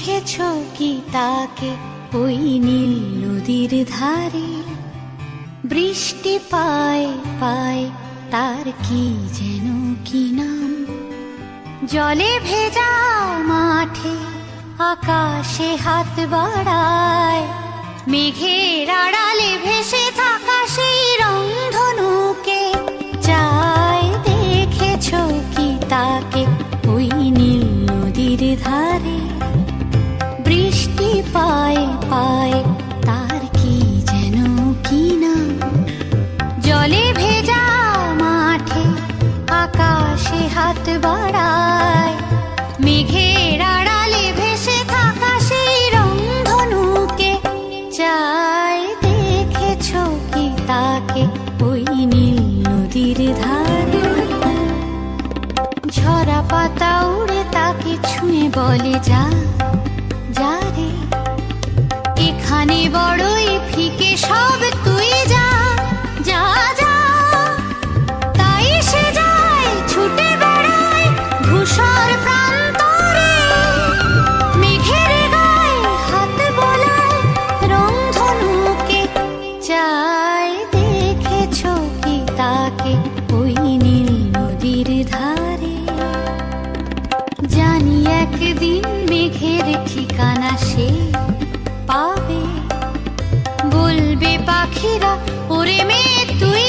দেখেছো কি তাকে ওই নীল নদীর ধারে? বৃষ্টি পায় পায় তার কি যেন কি নাম। জলে ভেজা মাঠে আকাশে হাত বাড়ায়, মেঘের আড়ালে ভেসে থাকা সেই রংধনুকে চায়। দেখেছো কি তাকে ওই নীল নদীর ধারে? বৃষ্টি পায় পায় তার কি যেন কি নাম। জলে ভেজা মাঠে আকাশে হাত বাড়ায়, মেঘের আড়ালে ভেসে থাকা সেই রংধনুকে চায়। দেখেছো কি তাকে ওই নীল নদীর ধারে? ঝরা পাতা উড়ে তাকে ছুঁয়ে বলে যা যা রে, এখানে বড়ই ফিকে সব, তুই যা যা যা। তাই সে যায় ছুটে বেড়ায় ধূসর প্রান্তরে, মেঘের গায়ে হাত বোলায় রংধনুকে চায়। দেখেছো কি তাকে ওই নীল নদীর ধারে? জানি একদিন মেঘের ঠিকানা সে পাবে, বলবে পাখিরা ওরে মেয়ে তুই